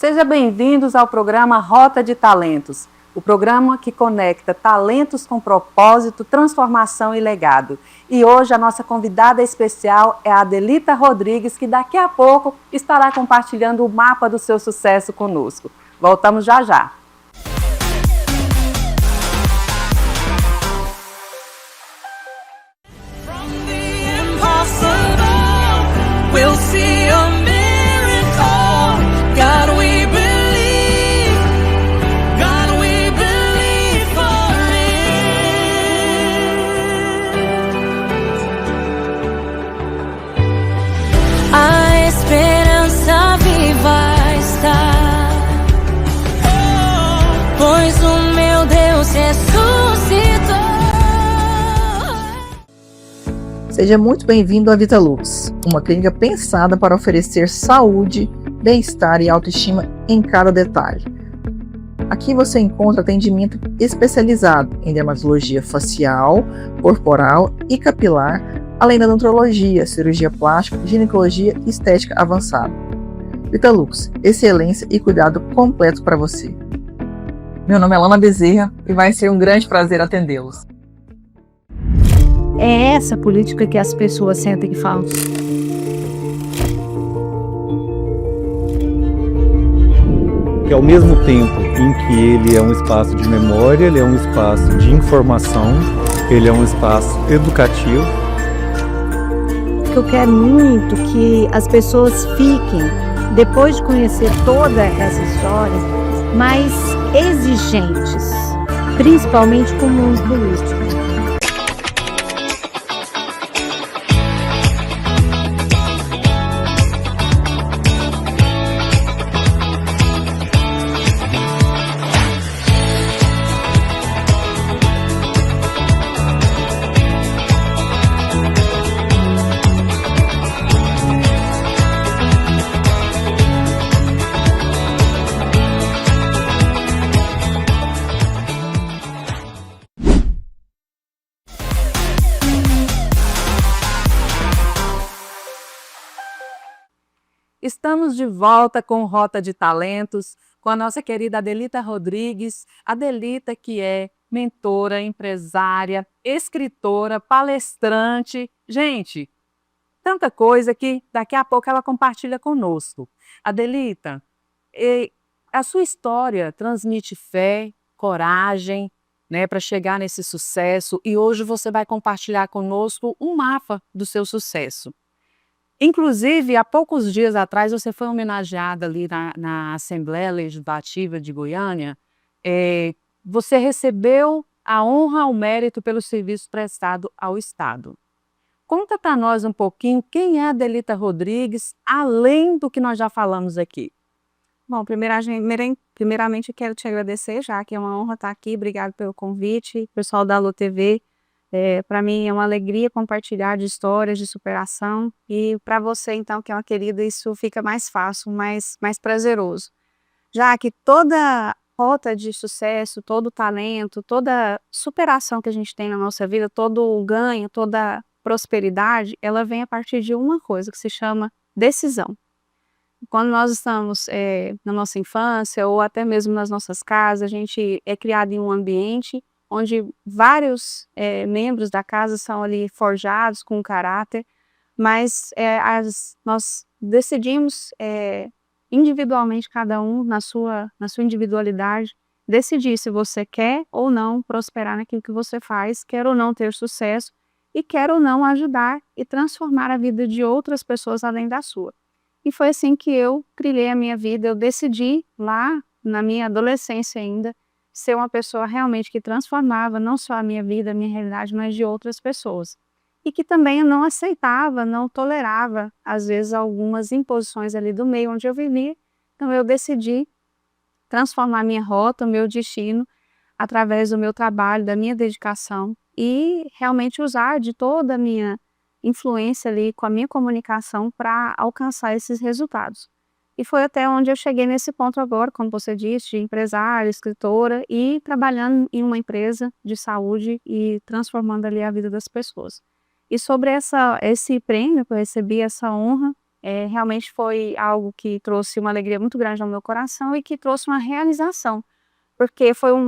Sejam bem-vindos ao programa Rota de Talentos, o programa que conecta talentos com propósito, transformação e legado. E hoje a nossa convidada especial é a Adelita Rodrigues, que daqui a pouco estará compartilhando o mapa do seu sucesso conosco. Voltamos já já. Pois o meu Deus ressuscitou. Seja muito bem-vindo à Vitalux, uma clínica pensada para oferecer saúde, bem-estar e autoestima em cada detalhe. Aqui você encontra atendimento especializado em dermatologia facial, corporal e capilar, além da nutrologia, cirurgia plástica, ginecologia e estética avançada. Vitalux, excelência e cuidado completo para você. Meu nome é Lana Bezerra e vai ser um grande prazer atendê-los. É essa política que as pessoas sentem e falam. Que ao mesmo tempo em que ele é um espaço de memória, ele é um espaço de informação, ele é um espaço educativo. Eu quero muito que as pessoas fiquem, depois de conhecer toda essa história, mais exigentes, principalmente com o mundo político. Estamos de volta com Rota de Talentos, com a nossa querida Adelita Rodrigues. Adelita, que é mentora, empresária, escritora, palestrante. Gente, tanta coisa que daqui a pouco ela compartilha conosco. Adelita, a sua história transmite fé, coragem, né, para chegar nesse sucesso, e hoje você vai compartilhar conosco um mapa do seu sucesso. Inclusive, há poucos dias atrás, você foi homenageada ali na Assembleia Legislativa de Goiânia. Você recebeu a honra, o mérito pelo serviço prestado ao Estado. Conta para nós um pouquinho quem é a Adelita Rodrigues, além do que nós já falamos aqui. Bom, primeiramente eu quero te agradecer, já que é uma honra estar aqui. Obrigado pelo convite, pessoal da Alô TV. Para mim é uma alegria compartilhar de histórias de superação, e para você então, que é uma querida, isso fica mais fácil, mais prazeroso. Já que toda rota de sucesso, todo talento, toda superação que a gente tem na nossa vida, todo ganho, toda prosperidade, ela vem a partir de uma coisa que se chama decisão. Quando nós estamos na nossa infância ou até mesmo nas nossas casas, a gente é criado em um ambiente onde vários membros da casa são ali forjados com caráter, mas nós decidimos individualmente, cada um na sua individualidade, decidir se você quer ou não prosperar naquilo que você faz, quer ou não ter sucesso e quer ou não ajudar e transformar a vida de outras pessoas além da sua. E foi assim que eu trilhei a minha vida. Eu decidi lá na minha adolescência ainda ser uma pessoa realmente que transformava não só a minha vida, a minha realidade, mas de outras pessoas. E que também eu não aceitava, não tolerava, às vezes, algumas imposições ali do meio onde eu vivia. Então eu decidi transformar a minha rota, o meu destino, através do meu trabalho, da minha dedicação, e realmente usar de toda a minha influência ali com a minha comunicação para alcançar esses resultados. E foi até onde eu cheguei nesse ponto agora, como você disse, de empresária, escritora e trabalhando em uma empresa de saúde e transformando ali a vida das pessoas. E sobre esse prêmio que eu recebi, essa honra, Realmente foi algo que trouxe uma alegria muito grande ao meu coração e que trouxe uma realização, porque foi um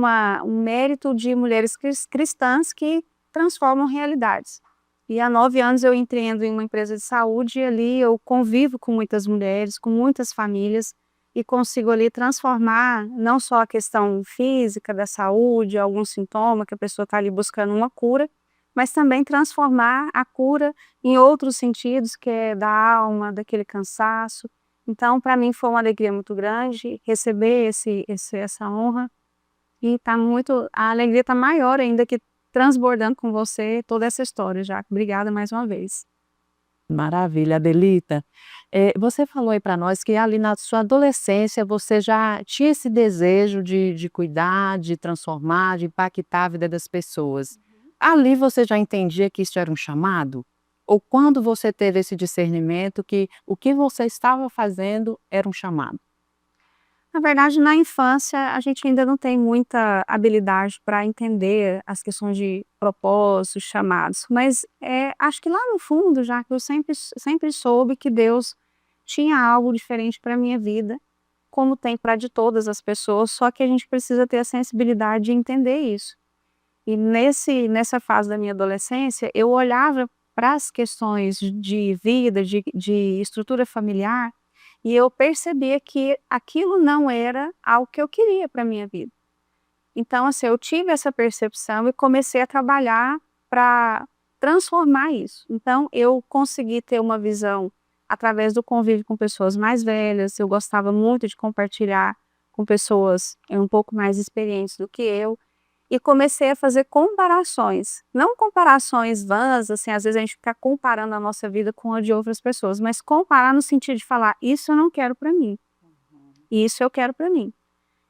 mérito de mulheres cristãs que transformam realidades. E há 9 anos eu empreendo em uma empresa de saúde e ali eu convivo com muitas mulheres, com muitas famílias e consigo ali transformar não só a questão física da saúde, algum sintoma que a pessoa está ali buscando uma cura, mas também transformar a cura em outros sentidos, que é da alma, daquele cansaço. Então, para mim foi uma alegria muito grande receber essa honra e a alegria está maior ainda que transbordando com você toda essa história, Jaque. Obrigada mais uma vez. Maravilha, Adelita. Você falou aí para nós que ali na sua adolescência você já tinha esse desejo de cuidar, de transformar, de impactar a vida das pessoas. Ali você já entendia que isso era um chamado? Ou quando você teve esse discernimento que o que você estava fazendo era um chamado? Na verdade, na infância, a gente ainda não tem muita habilidade para entender as questões de propósitos, chamados, mas acho que lá no fundo, já que eu sempre soube que Deus tinha algo diferente para a minha vida, como tem para de todas as pessoas, só que a gente precisa ter a sensibilidade de entender isso. E nessa fase da minha adolescência, eu olhava para as questões de vida, de estrutura familiar, e eu percebia que aquilo não era algo que eu queria para a minha vida. Então, assim, eu tive essa percepção e comecei a trabalhar para transformar isso. Então, eu consegui ter uma visão através do convívio com pessoas mais velhas, eu gostava muito de compartilhar com pessoas um pouco mais experientes do que eu, e comecei a fazer comparações, não comparações vãs, assim, às vezes a gente fica comparando a nossa vida com a de outras pessoas, mas comparar no sentido de falar, isso eu não quero para mim, isso eu quero para mim.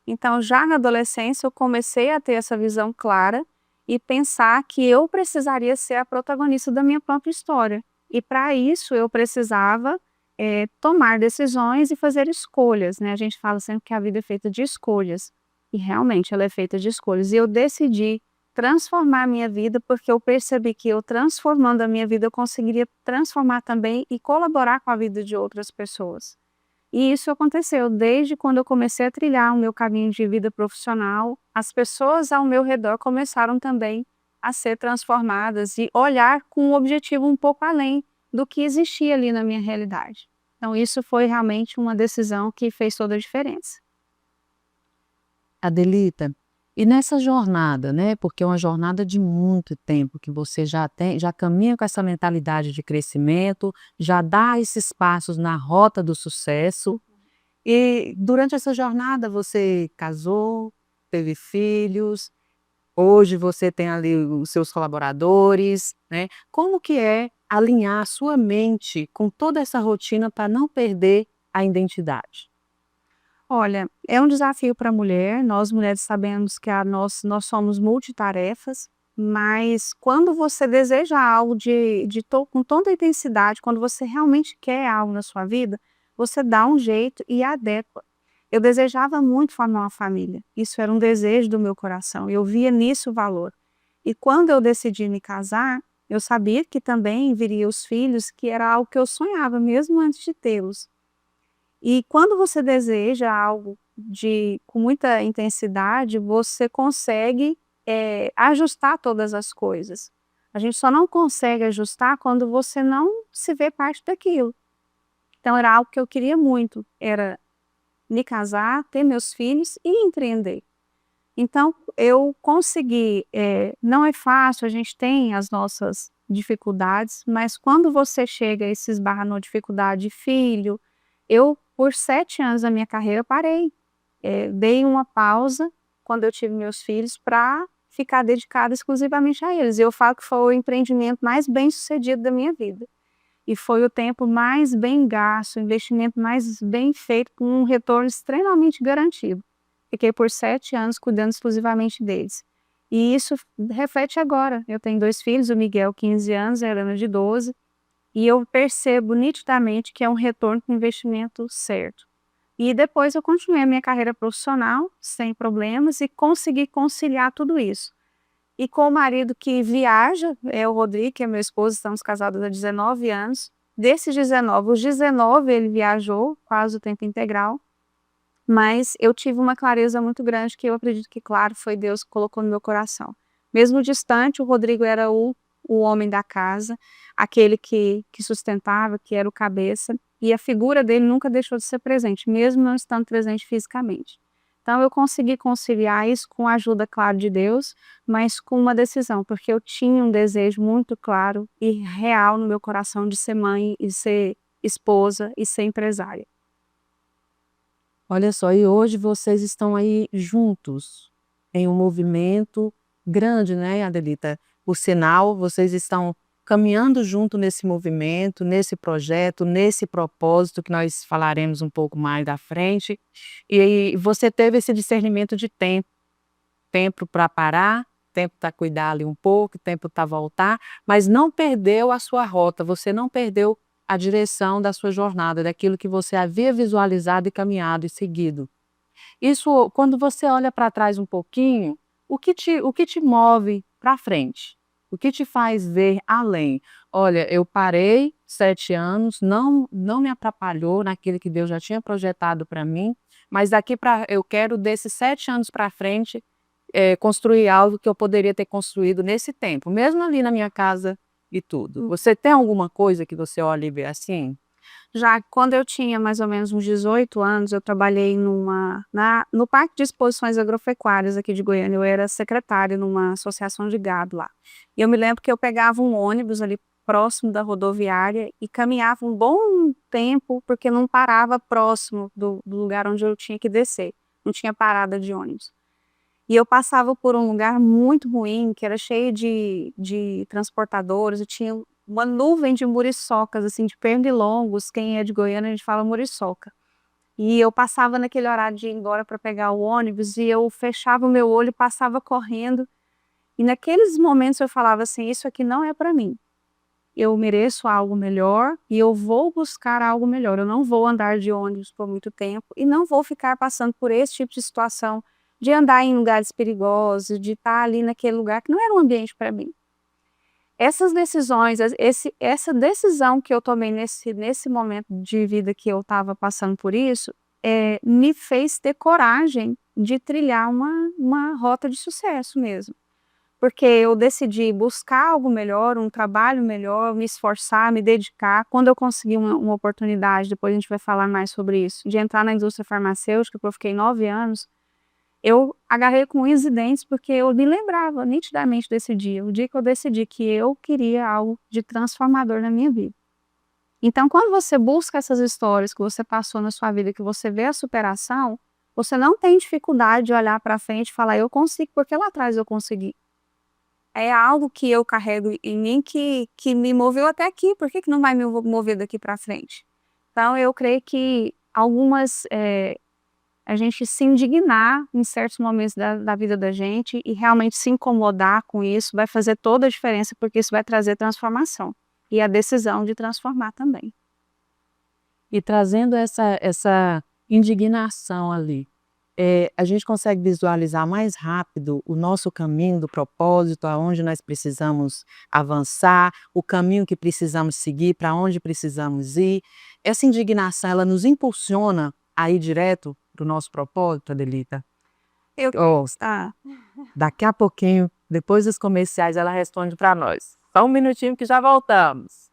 Então, já na adolescência, eu comecei a ter essa visão clara e pensar que eu precisaria ser a protagonista da minha própria história. E para isso, eu precisava tomar decisões e fazer escolhas, né? A gente fala sempre que a vida é feita de escolhas. E realmente ela é feita de escolhas. E eu decidi transformar a minha vida porque eu percebi que eu transformando a minha vida, eu conseguiria transformar também e colaborar com a vida de outras pessoas. E isso aconteceu desde quando eu comecei a trilhar o meu caminho de vida profissional. As pessoas ao meu redor começaram também a ser transformadas e olhar com um objetivo um pouco além do que existia ali na minha realidade. Então isso foi realmente uma decisão que fez toda a diferença. Adelita, e nessa jornada, né, porque é uma jornada de muito tempo que você já caminha com essa mentalidade de crescimento, já dá esses passos na rota do sucesso, e durante essa jornada você casou, teve filhos, hoje você tem ali os seus colaboradores, né? Como que é alinhar a sua mente com toda essa rotina para não perder a identidade? Olha, é um desafio para a mulher, nós mulheres sabemos que nós somos multitarefas, mas quando você deseja algo com toda a intensidade, quando você realmente quer algo na sua vida, você dá um jeito e adequa. Eu desejava muito formar uma família, isso era um desejo do meu coração, eu via nisso o valor. E quando eu decidi me casar, eu sabia que também viriam os filhos, que era algo que eu sonhava mesmo antes de tê-los. E quando você deseja algo com muita intensidade, você consegue ajustar todas as coisas. A gente só não consegue ajustar quando você não se vê parte daquilo. Então era algo que eu queria muito, era me casar, ter meus filhos e empreender. Então eu consegui, não é fácil, a gente tem as nossas dificuldades, mas quando você chega e se esbarra numa dificuldade de filho, eu, por 7 anos da minha carreira, parei. Dei uma pausa quando eu tive meus filhos para ficar dedicada exclusivamente a eles. Eu falo que foi o empreendimento mais bem sucedido da minha vida. E foi o tempo mais bem gasto, o investimento mais bem feito, com um retorno extremamente garantido. Fiquei por 7 anos cuidando exclusivamente deles. E isso reflete agora. Eu tenho 2 filhos, o Miguel, 15 anos, a Helena, de 12. E eu percebo nitidamente que é um retorno com investimento certo. E depois eu continuei a minha carreira profissional, sem problemas, e consegui conciliar tudo isso. E com o marido que viaja, o Rodrigo, que é meu esposo, estamos casados há 19 anos, Desses 19, os 19 ele viajou quase o tempo integral, mas eu tive uma clareza muito grande que eu acredito que, claro, foi Deus que colocou no meu coração. Mesmo distante, o Rodrigo era o homem da casa, aquele que sustentava, que era o cabeça, e a figura dele nunca deixou de ser presente, mesmo não estando presente fisicamente. Então eu consegui conciliar isso com a ajuda, claro, de Deus, mas com uma decisão, porque eu tinha um desejo muito claro e real no meu coração de ser mãe e ser esposa e ser empresária. Olha só, e hoje vocês estão aí juntos em um movimento grande, né, Adelita? Por sinal, vocês estão caminhando junto nesse movimento, nesse projeto, nesse propósito que nós falaremos um pouco mais à frente. E você teve esse discernimento de tempo para parar, tempo para cuidar ali um pouco, tempo para voltar, mas não perdeu a sua rota, você não perdeu a direção da sua jornada, daquilo que você havia visualizado e caminhado e seguido. Isso, quando você olha para trás um pouquinho, o que te move para frente? O que te faz ver além? Olha, eu parei 7 anos, não me atrapalhou naquilo que Deus já tinha projetado para mim, mas eu quero desses 7 anos para frente construir algo que eu poderia ter construído nesse tempo, mesmo ali na minha casa e tudo. Você tem alguma coisa que você olha e vê assim? Já quando eu tinha mais ou menos uns 18 anos, eu trabalhei no Parque de Exposições Agropecuárias aqui de Goiânia. Eu era secretária numa associação de gado lá. E eu me lembro que eu pegava um ônibus ali próximo da rodoviária e caminhava um bom tempo, porque não parava próximo do lugar onde eu tinha que descer. Não tinha parada de ônibus. E eu passava por um lugar muito ruim, que era cheio de transportadores, e tinha uma nuvem de muriçocas, assim, de pernilongos. Quem é de Goiânia, a gente fala muriçoca. E eu passava naquele horário de ir embora para pegar o ônibus, e eu fechava o meu olho e passava correndo. E naqueles momentos eu falava assim, isso aqui não é para mim. Eu mereço algo melhor e eu vou buscar algo melhor. Eu não vou andar de ônibus por muito tempo e não vou ficar passando por esse tipo de situação, de andar em lugares perigosos, de estar ali naquele lugar que não era um ambiente para mim. Essas decisões, essa decisão que eu tomei nesse momento de vida que eu estava passando por isso, me fez ter coragem de trilhar uma rota de sucesso mesmo. Porque eu decidi buscar algo melhor, um trabalho melhor, me esforçar, me dedicar. Quando eu consegui uma oportunidade, depois a gente vai falar mais sobre isso, de entrar na indústria farmacêutica, porque eu fiquei 9 anos, eu agarrei com unhas e dentes, porque eu me lembrava nitidamente desse dia, o dia que eu decidi que eu queria algo de transformador na minha vida. Então, quando você busca essas histórias que você passou na sua vida, que você vê a superação, você não tem dificuldade de olhar para frente e falar, eu consigo, porque lá atrás eu consegui. É algo que eu carrego em mim que me moveu até aqui, por que não vai me mover daqui para frente? Então, eu creio que a gente se indignar em certos momentos da vida da gente e realmente se incomodar com isso vai fazer toda a diferença, porque isso vai trazer transformação e a decisão de transformar também. E trazendo essa indignação ali, a gente consegue visualizar mais rápido o nosso caminho do propósito, aonde nós precisamos avançar, o caminho que precisamos seguir, para onde precisamos ir. Essa indignação, ela nos impulsiona a ir direto para o nosso propósito, Adelita? Daqui a pouquinho, depois dos comerciais, ela responde para nós. Só um minutinho que já voltamos.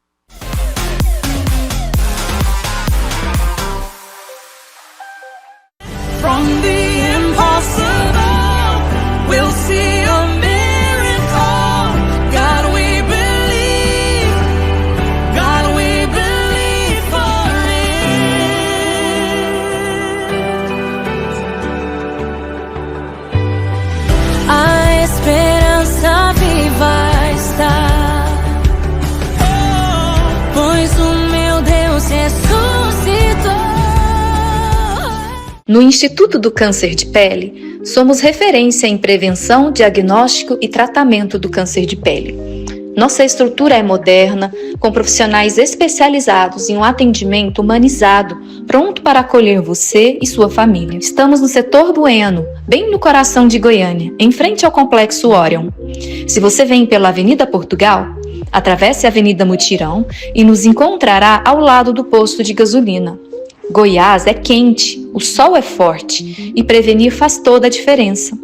From the impossible, we'll see a miracle. God, we believe. God, we believe for it. A esperança viva está, pois o meu Deus ressuscitou. No Instituto do Câncer de Pele, somos referência em prevenção, diagnóstico e tratamento do câncer de pele. Nossa estrutura é moderna, com profissionais especializados em um atendimento humanizado, pronto para acolher você e sua família. Estamos no setor Bueno, bem no coração de Goiânia, em frente ao Complexo Orion. Se você vem pela Avenida Portugal, Atravesse a Avenida Mutirão e nos encontrará ao lado do posto de gasolina. Goiás é quente, o sol é forte e prevenir faz toda a diferença.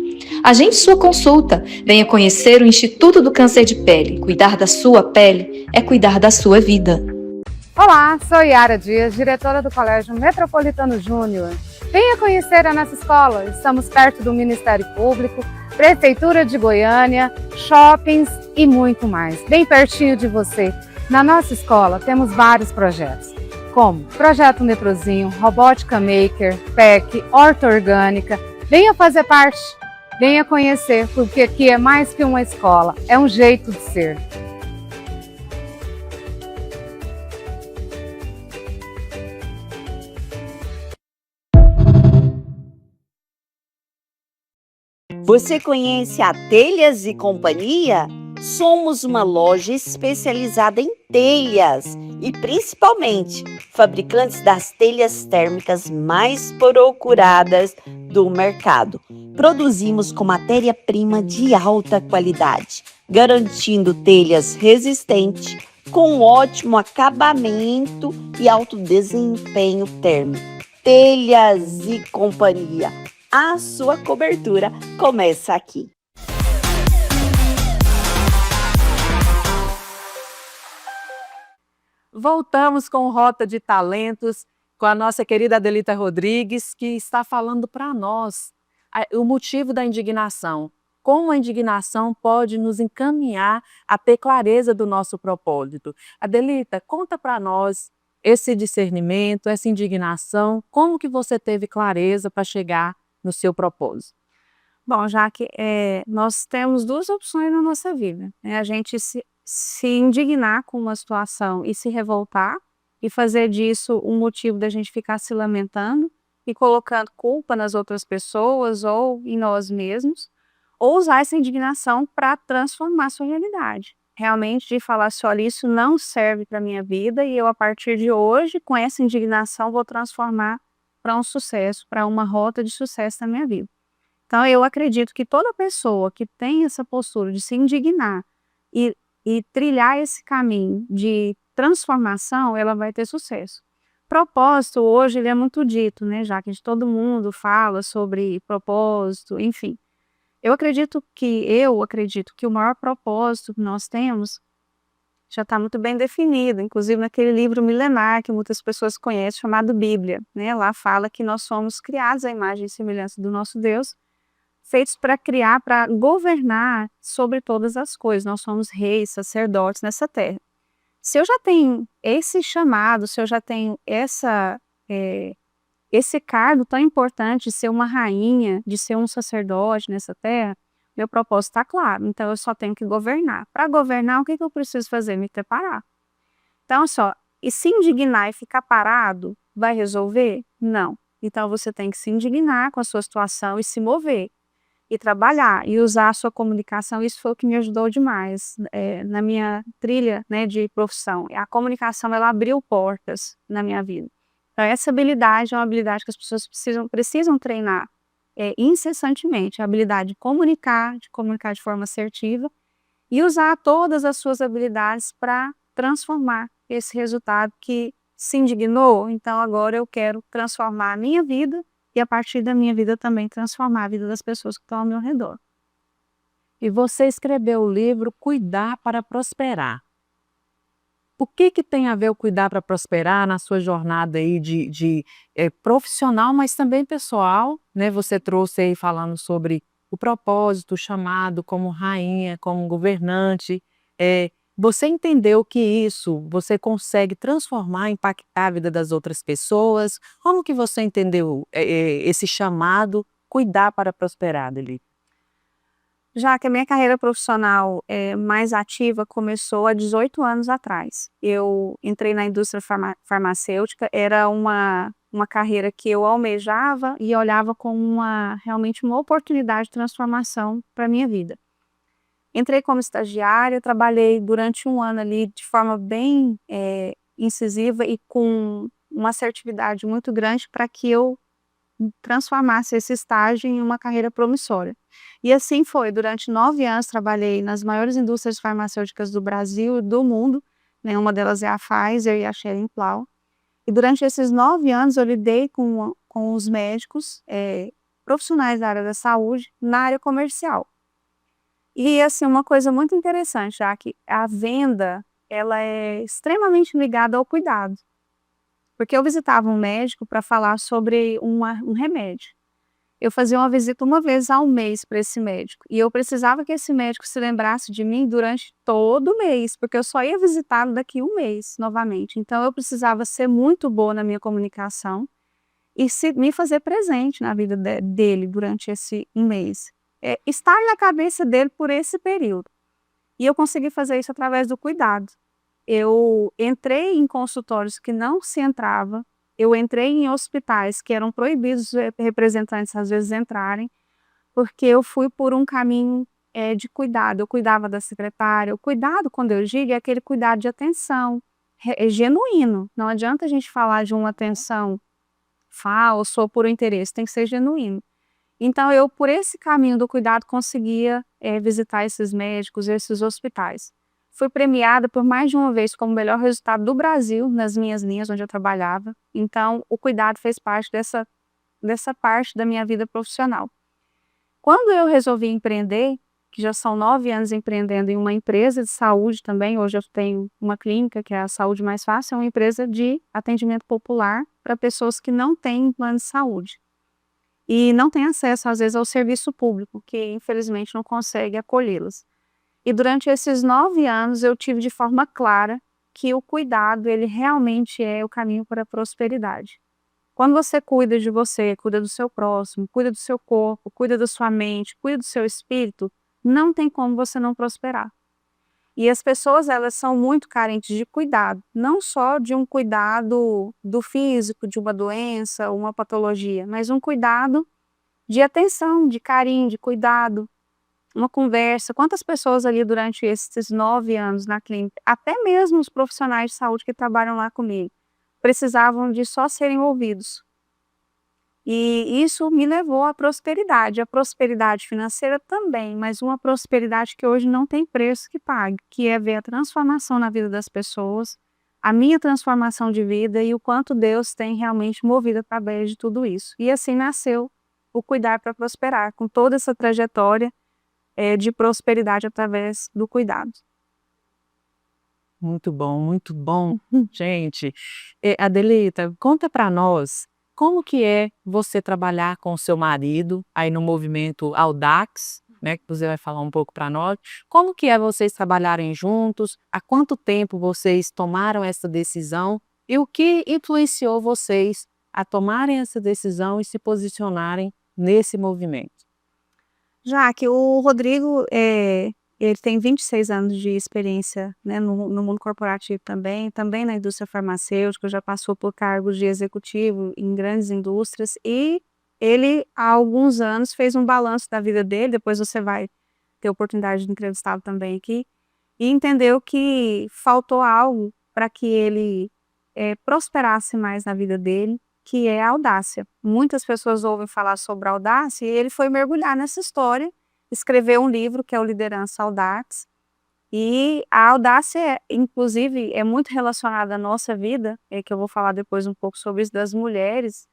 Agende sua consulta, venha conhecer o Instituto do Câncer de Pele. Cuidar da sua pele é cuidar da sua vida. Olá, sou Yara Dias, diretora do Colégio Metropolitano Júnior. Venha conhecer a nossa escola, estamos perto do Ministério Público, Prefeitura de Goiânia, shoppings e muito mais, bem pertinho de você. Na nossa escola temos vários projetos, como Projeto Neprozinho, Robótica Maker, PEC, Horta Orgânica. Venha fazer parte, venha conhecer, porque aqui é mais que uma escola, é um jeito de ser. Você conhece a Telhas e Companhia? Somos uma loja especializada em telhas e principalmente fabricantes das telhas térmicas mais procuradas do mercado. Produzimos com matéria-prima de alta qualidade, garantindo telhas resistentes com ótimo acabamento e alto desempenho térmico. Telhas e Companhia. A sua cobertura começa aqui. Voltamos com Rota de Talentos, com a nossa querida Adelita Rodrigues, que está falando para nós o motivo da indignação. Como a indignação pode nos encaminhar a ter clareza do nosso propósito. Adelita, conta para nós esse discernimento, essa indignação, como que você teve clareza para chegar no seu propósito? Bom, já que nós temos duas opções na nossa vida, né? A gente se indignar com uma situação e se revoltar e fazer disso um motivo da gente ficar se lamentando e colocando culpa nas outras pessoas ou em nós mesmos, ou usar essa indignação para transformar a sua realidade. Realmente de falar assim, olha, isso não serve para a minha vida e eu a partir de hoje, com essa indignação, vou transformar para um sucesso, para uma rota de sucesso na minha vida. Então, eu acredito que toda pessoa que tem essa postura de se indignar e trilhar esse caminho de transformação, ela vai ter sucesso. Propósito, hoje, ele é muito dito, né? Já que todo mundo fala sobre propósito, enfim. Eu acredito que o maior propósito que nós temos já está muito bem definido, inclusive naquele livro milenar que muitas pessoas conhecem, chamado Bíblia, né? Lá fala que nós somos criados à imagem e semelhança do nosso Deus, feitos para criar, para governar sobre todas as coisas. Nós somos reis, sacerdotes nessa terra. Se eu já tenho esse chamado, se eu já tenho esse cargo tão importante de ser uma rainha, de ser um sacerdote nessa terra, meu propósito está claro, então eu só tenho que governar. Para governar, o que eu preciso fazer? Me preparar. Então, e se indignar e ficar parado, vai resolver? Não. Então, você tem que se indignar com a sua situação e se mover. E trabalhar, e usar a sua comunicação. Isso foi o que me ajudou demais na minha trilha, né, de profissão. A comunicação, ela abriu portas na minha vida. Então, essa habilidade é uma habilidade que as pessoas precisam treinar incessantemente, a habilidade de comunicar de forma assertiva e usar todas as suas habilidades para transformar esse resultado que se indignou. Então agora eu quero transformar a minha vida e a partir da minha vida também transformar a vida das pessoas que estão ao meu redor. E você escreveu o livro Cuidar para Prosperar. O que tem a ver o cuidar para prosperar na sua jornada aí de profissional, mas também pessoal, né? Você trouxe aí falando sobre o propósito, o chamado como rainha, como governante. Você entendeu que isso você consegue transformar, impactar a vida das outras pessoas? Como que você entendeu esse chamado, cuidar para prosperar, Adelita? Já que a minha carreira profissional mais ativa começou há 18 anos atrás. Eu entrei na indústria farmacêutica, era uma carreira que eu almejava e olhava como realmente uma oportunidade de transformação para a minha vida. Entrei como estagiária, trabalhei durante um ano ali de forma bem incisiva e com uma assertividade muito grande para que eu transformasse esse estágio em uma carreira promissora. E assim foi, durante 9 anos trabalhei nas maiores indústrias farmacêuticas do Brasil e do mundo, né, uma delas é a Pfizer e a Schering-Plough. E durante esses 9 anos eu lidei com os médicos, profissionais da área da saúde, na área comercial. E assim, uma coisa muito interessante, já que a venda, ela é extremamente ligada ao cuidado. Porque eu visitava um médico para falar sobre um remédio. Eu fazia uma visita uma vez ao mês para esse médico, e eu precisava que esse médico se lembrasse de mim durante todo o mês, porque eu só ia visitá-lo daqui um mês novamente. Então eu precisava ser muito boa na minha comunicação e me fazer presente na vida dele durante esse um mês. Estar na cabeça dele por esse período. E eu consegui fazer isso através do cuidado. Eu entrei em consultórios que não se entrava, eu entrei em hospitais que eram proibidos os representantes às vezes entrarem, porque eu fui por um caminho de cuidado. Eu cuidava da secretária. O cuidado, quando eu digo, é aquele cuidado de atenção, genuíno. Não adianta a gente falar de uma atenção falsa ou por interesse, tem que ser genuíno. Então eu, por esse caminho do cuidado, conseguia visitar esses médicos, esses hospitais. Fui premiada por mais de uma vez como o melhor resultado do Brasil nas minhas linhas onde eu trabalhava. Então, o cuidado fez parte dessa parte da minha vida profissional. Quando eu resolvi empreender, que já são 9 anos empreendendo em uma empresa de saúde também, hoje eu tenho uma clínica, que é a Saúde Mais Fácil, é uma empresa de atendimento popular para pessoas que não têm plano de saúde. E não têm acesso, às vezes, ao serviço público, que infelizmente não consegue acolhê-las. E durante esses 9 anos eu tive de forma clara que o cuidado, ele realmente é o caminho para a prosperidade. Quando você cuida de você, cuida do seu próximo, cuida do seu corpo, cuida da sua mente, cuida do seu espírito, não tem como você não prosperar. E as pessoas, elas são muito carentes de cuidado, não só de um cuidado do físico, de uma doença, uma patologia, mas um cuidado de atenção, de carinho, de cuidado. Uma conversa. Quantas pessoas ali durante esses 9 anos na clínica, até mesmo os profissionais de saúde que trabalham lá comigo, precisavam de só serem ouvidos. E isso me levou à prosperidade. A prosperidade financeira também, mas uma prosperidade que hoje não tem preço que pague, que é ver a transformação na vida das pessoas, a minha transformação de vida e o quanto Deus tem realmente movido através de tudo isso. E assim nasceu o Cuidar para Prosperar, com toda essa trajetória de prosperidade através do cuidado. Muito bom, muito bom. Gente, Adelita, conta para nós como que é você trabalhar com o seu marido aí no movimento Audax, né, que você vai falar um pouco para nós. Como que é vocês trabalharem juntos? Há quanto tempo vocês tomaram essa decisão? E o que influenciou vocês a tomarem essa decisão e se posicionarem nesse movimento? Já que o Rodrigo, ele tem 26 anos de experiência, né, no mundo corporativo também na indústria farmacêutica, já passou por cargos de executivo em grandes indústrias, e ele, há alguns anos, fez um balanço da vida dele, depois você vai ter oportunidade de entrevistá-lo também aqui, e entendeu que faltou algo para que ele prosperasse mais na vida dele, que é a audácia. Muitas pessoas ouvem falar sobre a audácia e ele foi mergulhar nessa história, escreveu um livro que é o Liderança Audax. E a audácia, inclusive, é muito relacionada à nossa vida, que eu vou falar depois um pouco sobre isso, das mulheres.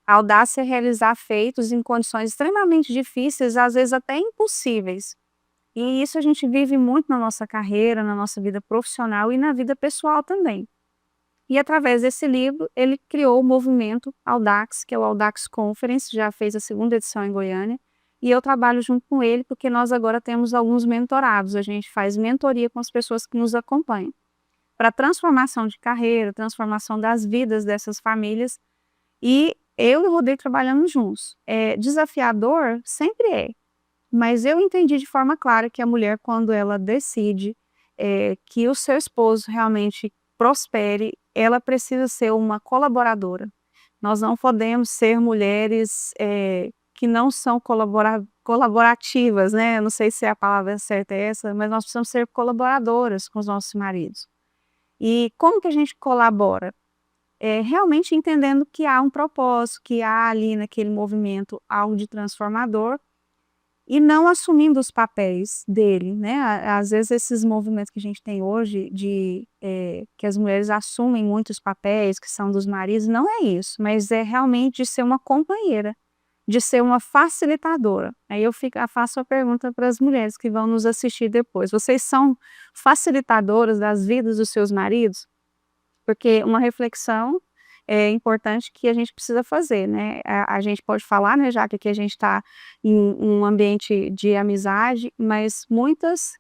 A audácia é realizar feitos em condições extremamente difíceis, às vezes até impossíveis. E isso a gente vive muito na nossa carreira, na nossa vida profissional e na vida pessoal também. E através desse livro, ele criou o movimento Audax, que é o Audax Conference, já fez a 2ª edição em Goiânia, e eu trabalho junto com ele porque nós agora temos alguns mentorados, a gente faz mentoria com as pessoas que nos acompanham, para transformação de carreira, transformação das vidas dessas famílias, e eu e o Rodrigo trabalhando juntos. Desafiador sempre é, mas eu entendi de forma clara que a mulher, quando ela decide que o seu esposo realmente prospere, ela precisa ser uma colaboradora. Nós não podemos ser mulheres que não são colaborativas, né? Eu não sei se a palavra certa é essa, mas nós precisamos ser colaboradoras com os nossos maridos. E como que a gente colabora? realmente entendendo que há um propósito, que há ali naquele movimento algo de transformador, e não assumindo os papéis dele, né? Às vezes esses movimentos que a gente tem hoje que as mulheres assumem muitos papéis que são dos maridos, não é isso, mas é realmente de ser uma companheira, de ser uma facilitadora. Aí eu faço a pergunta para as mulheres que vão nos assistir depois: vocês são facilitadoras das vidas dos seus maridos? Porque uma reflexão importante que a gente precisa fazer, né? A gente pode falar, né, já que aqui a gente está em um ambiente de amizade, mas muitas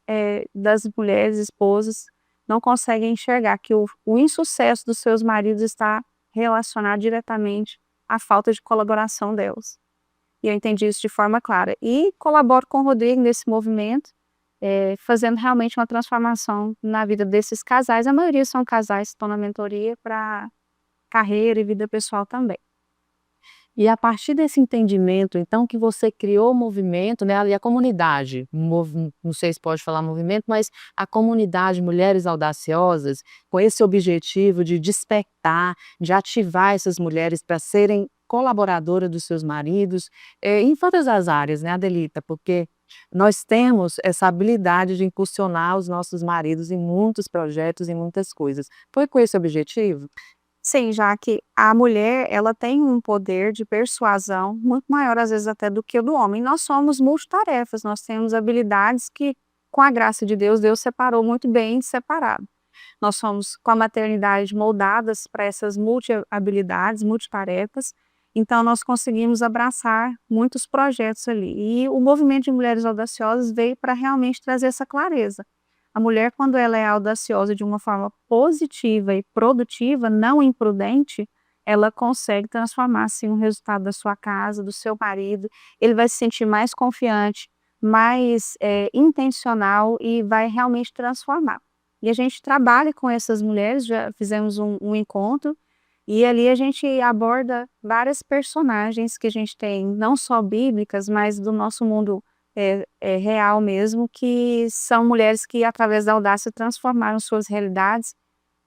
das mulheres, esposas, não conseguem enxergar que o insucesso dos seus maridos está relacionado diretamente à falta de colaboração delas. E eu entendi isso de forma clara. E colaboro com o Rodrigo nesse movimento, fazendo realmente uma transformação na vida desses casais. A maioria são casais que estão na mentoria para carreira e vida pessoal também. E a partir desse entendimento, então, que você criou o movimento, né, e a comunidade, não sei se pode falar movimento, mas a comunidade Mulheres Audaciosas, com esse objetivo de despertar, de ativar essas mulheres para serem colaboradoras dos seus maridos, em todas as áreas, né, Adelita? Porque nós temos essa habilidade de impulsionar os nossos maridos em muitos projetos, em muitas coisas. Foi com esse objetivo? Sim, já que a mulher, ela tem um poder de persuasão muito maior, às vezes, até do que o do homem. Nós somos multitarefas, nós temos habilidades que, com a graça de Deus, Deus separou muito bem separado. Nós somos, com a maternidade, moldadas para essas multi-habilidades, multitarefas, então nós conseguimos abraçar muitos projetos ali. E o movimento de Mulheres Audaciosas veio para realmente trazer essa clareza. A mulher, quando ela é audaciosa de uma forma positiva e produtiva, não imprudente, ela consegue transformar, assim, o resultado da sua casa, do seu marido. Ele vai se sentir mais confiante, mais intencional e vai realmente transformar. E a gente trabalha com essas mulheres, já fizemos um encontro, e ali a gente aborda várias personagens que a gente tem, não só bíblicas, mas do nosso mundo real mesmo, que são mulheres que, através da audácia, transformaram suas realidades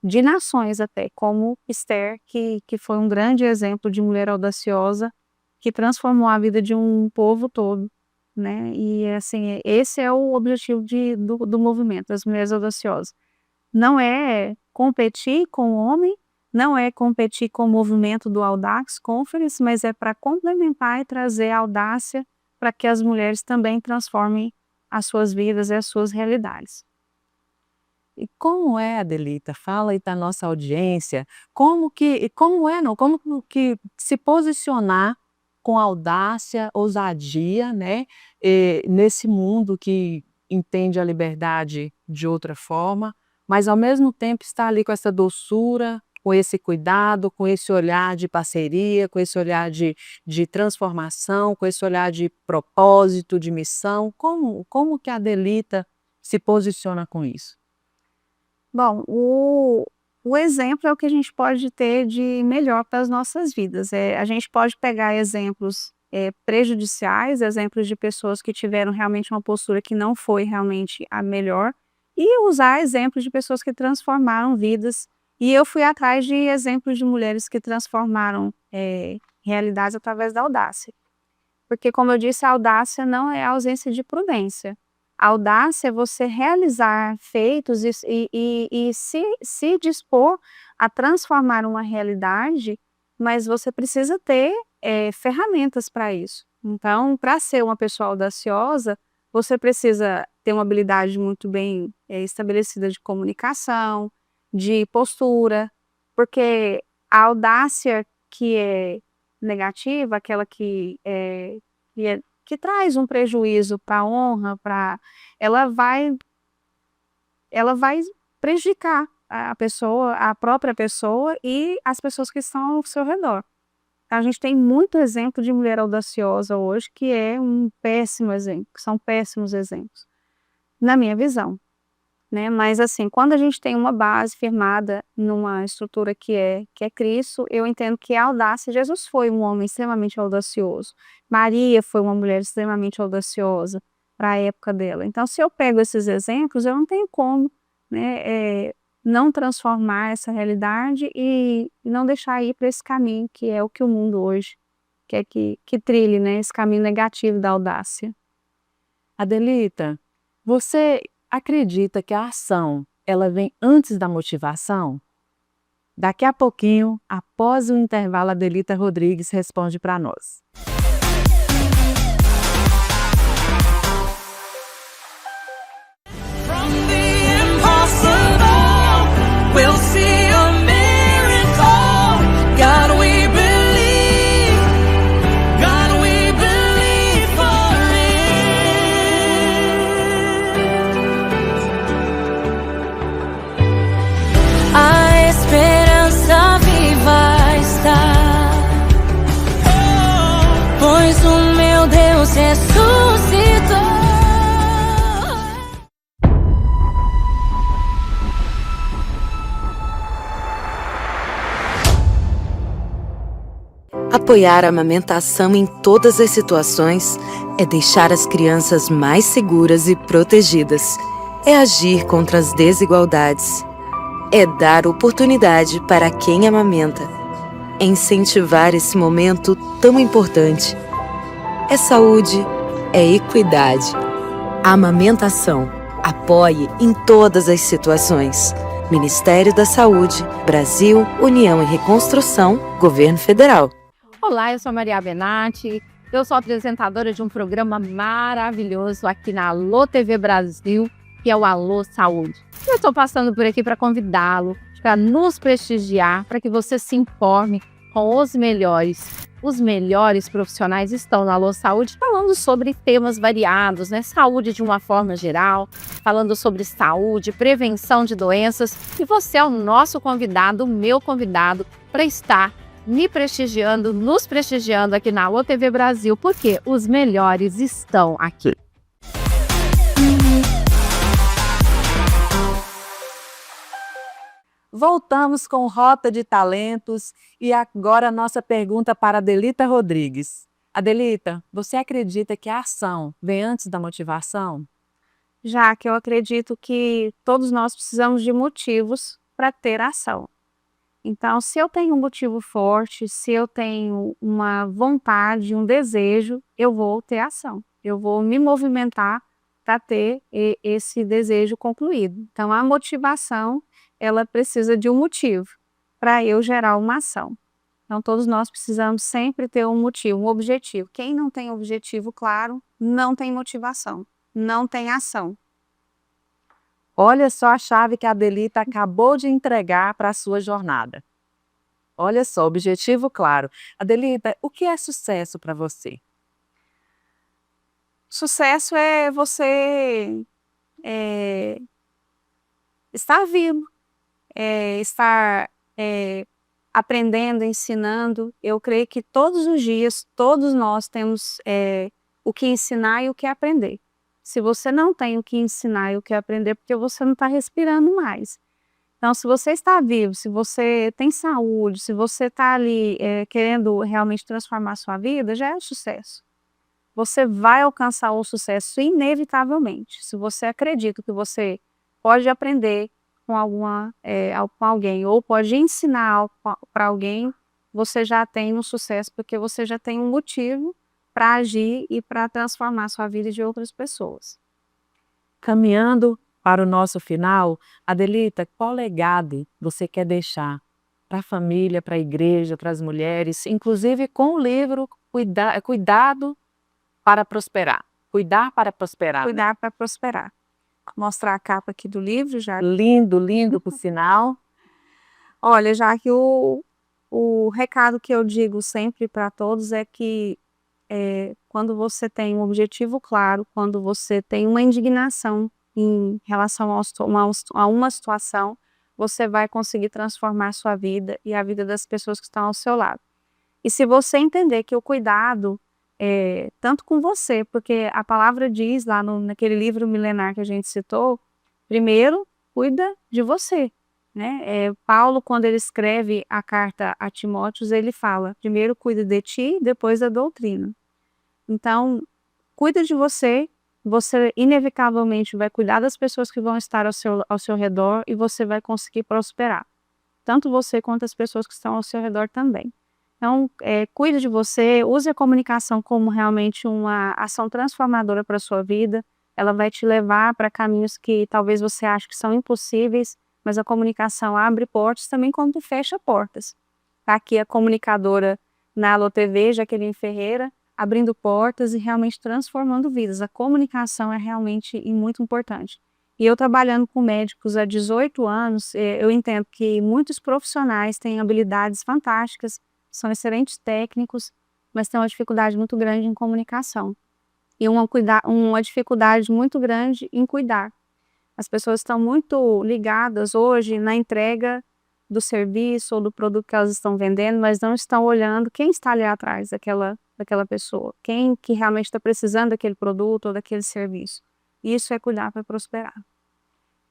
de nações até, como Esther, que foi um grande exemplo de mulher audaciosa, que transformou a vida de um povo todo, né? E assim, esse é o objetivo do movimento, das Mulheres Audaciosas. Não é competir com o homem, não é competir com o movimento do Audax Conference, mas é para complementar e trazer a audácia para que as mulheres também transformem as suas vidas e as suas realidades. E como é, Adelita? Fala aí para a nossa audiência, como que se posicionar com audácia, ousadia, né, nesse mundo que entende a liberdade de outra forma, mas ao mesmo tempo está ali com essa doçura, com esse cuidado, com esse olhar de parceria, com esse olhar de transformação, com esse olhar de propósito, de missão. Como que a Adelita se posiciona com isso? Bom, o exemplo é o que a gente pode ter de melhor para as nossas vidas. A gente pode pegar exemplos prejudiciais, exemplos de pessoas que tiveram realmente uma postura que não foi realmente a melhor, e usar exemplos de pessoas que transformaram vidas. E eu fui atrás de exemplos de mulheres que transformaram realidades através da audácia. Porque, como eu disse, a audácia não é a ausência de prudência. A audácia é você realizar feitos e se dispor a transformar uma realidade, mas você precisa ter ferramentas para isso. Então, para ser uma pessoa audaciosa, você precisa ter uma habilidade muito bem estabelecida de comunicação, de postura, porque a audácia que é negativa, aquela que traz um prejuízo para a honra, ela vai prejudicar a pessoa, a própria pessoa e as pessoas que estão ao seu redor. A gente tem muito exemplo de mulher audaciosa hoje que é um péssimo exemplo, que são péssimos exemplos, na minha visão, né? Mas assim, quando a gente tem uma base firmada numa estrutura que é Cristo, eu entendo que a audácia, Jesus foi um homem extremamente audacioso, Maria foi uma mulher extremamente audaciosa para a época dela. Então, se eu pego esses exemplos, eu não tenho como, né, não transformar essa realidade e não deixar ir para esse caminho que é o que o mundo hoje quer que trilhe, né? Esse caminho negativo da audácia. Adelita, você acredita que a ação ela vem antes da motivação? Daqui a pouquinho, após o intervalo, a Adelita Rodrigues responde para nós. From the impossible, we'll see a miracle. God, we believe. God, we believe for it. A esperança viva está, pois o meu Deus ressuscitou. Apoiar a amamentação em todas as situações é deixar as crianças mais seguras e protegidas. É agir contra as desigualdades. É dar oportunidade para quem amamenta. É incentivar esse momento tão importante. É saúde, é equidade. Amamentação. Apoie em todas as situações. Ministério da Saúde, Brasil, União e Reconstrução, Governo Federal. Olá, eu sou Maria Benatti, eu sou apresentadora de um programa maravilhoso aqui na Alô TV Brasil, que é o Alô Saúde. Eu estou passando por aqui para convidá-lo, para nos prestigiar, para que você se informe com os melhores. Os melhores profissionais estão na Alô Saúde falando sobre temas variados, né? Saúde de uma forma geral, falando sobre saúde, prevenção de doenças. E você é o nosso convidado, o meu convidado, para estar me prestigiando, nos prestigiando aqui na Alô TV Brasil, porque os melhores estão aqui. Voltamos com Rota de Talentos e agora a nossa pergunta para Adelita Rodrigues. Adelita, você acredita que a ação vem antes da motivação? Já que eu acredito que todos nós precisamos de motivos para ter ação. Então, se eu tenho um motivo forte, se eu tenho uma vontade, um desejo, eu vou ter ação. Eu vou me movimentar para ter esse desejo concluído. Então, a motivação, ela precisa de um motivo para eu gerar uma ação. Então, todos nós precisamos sempre ter um motivo, um objetivo. Quem não tem objetivo claro, não tem motivação, não tem ação. Olha só a chave que a Adelita acabou de entregar para a sua jornada. Olha só, objetivo claro. Adelita, o que é sucesso para você? Sucesso é você estar vivo, estar aprendendo, ensinando. Eu creio que todos os dias, todos nós temos o que ensinar e o que aprender. Se você não tem o que ensinar e o que aprender, porque você não está respirando mais. Então, se você está vivo, se você tem saúde, se você está ali querendo realmente transformar a sua vida, já é um sucesso. Você vai alcançar o sucesso inevitavelmente. Se você acredita que você pode aprender com com alguém ou pode ensinar para alguém, você já tem um sucesso, porque você já tem um motivo para agir e para transformar a sua vida de outras pessoas. Caminhando para o nosso final, Adelita, qual legado você quer deixar para a família, para a igreja, para as mulheres, inclusive com o livro Cuidado para Prosperar? Cuidar para prosperar. Cuidar para prosperar. Vou mostrar a capa aqui do livro já. Lindo, lindo, por sinal. Olha, já que o recado que eu digo sempre para todos é que quando você tem um objetivo claro, quando você tem uma indignação em relação a uma situação, você vai conseguir transformar a sua vida e a vida das pessoas que estão ao seu lado. E se você entender que o cuidado tanto com você, porque a palavra diz lá naquele livro milenar que a gente citou, primeiro, cuida de você, né? Paulo, quando ele escreve a carta a Timóteo, ele fala, primeiro cuida de ti, depois da doutrina. Então, cuida de você, você inevitavelmente vai cuidar das pessoas que vão estar ao seu redor e você vai conseguir prosperar. Tanto você quanto as pessoas que estão ao seu redor também. Então, cuide de você, use a comunicação como realmente uma ação transformadora para a sua vida. Ela vai te levar para caminhos que talvez você ache que são impossíveis, mas a comunicação abre portas também como fecha portas. Tá aqui a comunicadora na Alô TV, Jaqueline Ferreira, abrindo portas e realmente transformando vidas. A comunicação é realmente muito importante. E eu trabalhando com médicos há 18 anos, eu entendo que muitos profissionais têm habilidades fantásticas, são excelentes técnicos, mas têm uma dificuldade muito grande em comunicação. E uma dificuldade muito grande em cuidar. As pessoas estão muito ligadas hoje na entrega do serviço ou do produto que elas estão vendendo, mas não estão olhando quem está ali atrás daquela pessoa, quem que realmente está precisando daquele produto ou daquele serviço. Isso é cuidar para prosperar.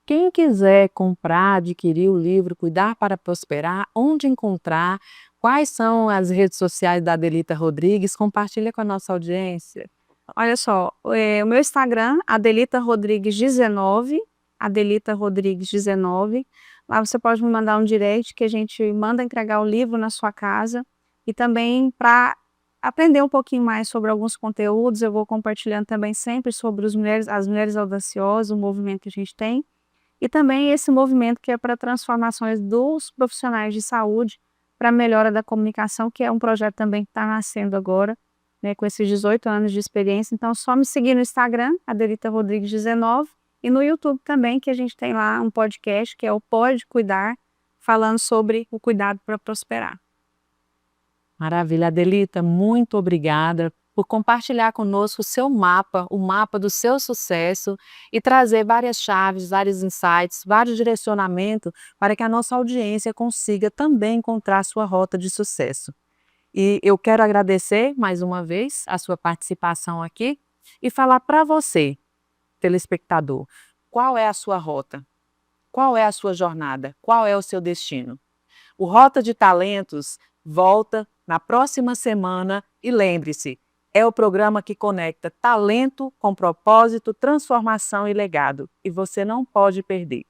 Quem quiser comprar, adquirir o livro Cuidar para Prosperar, onde encontrar, quais são as redes sociais da Adelita Rodrigues, compartilha com a nossa audiência. Olha só, o meu Instagram, Adelita Rodrigues 19, Adelita Rodrigues 19. Lá você pode me mandar um direct que a gente manda entregar o livro na sua casa. E também para aprender um pouquinho mais sobre alguns conteúdos, eu vou compartilhando também sempre sobre as mulheres audaciosas, o movimento que a gente tem. E também esse movimento que é para transformações dos profissionais de saúde para a melhora da comunicação, que é um projeto também que está nascendo agora, né, com esses 18 anos de experiência. Então, só me seguir no Instagram, Adelita Rodrigues 19, e no YouTube também, que a gente tem lá um podcast, que é o Pode Cuidar, falando sobre o cuidado para prosperar. Maravilha, Adelita, muito obrigada por compartilhar conosco o seu mapa, o mapa do seu sucesso e trazer várias chaves, vários insights, vários direcionamentos para que a nossa audiência consiga também encontrar a sua rota de sucesso. E eu quero agradecer mais uma vez a sua participação aqui e falar para você, telespectador, qual é a sua rota? Qual é a sua jornada? Qual é o seu destino? O Rota de Talentos volta na próxima semana e lembre-se, é o programa que conecta talento com propósito, transformação e legado, e você não pode perder.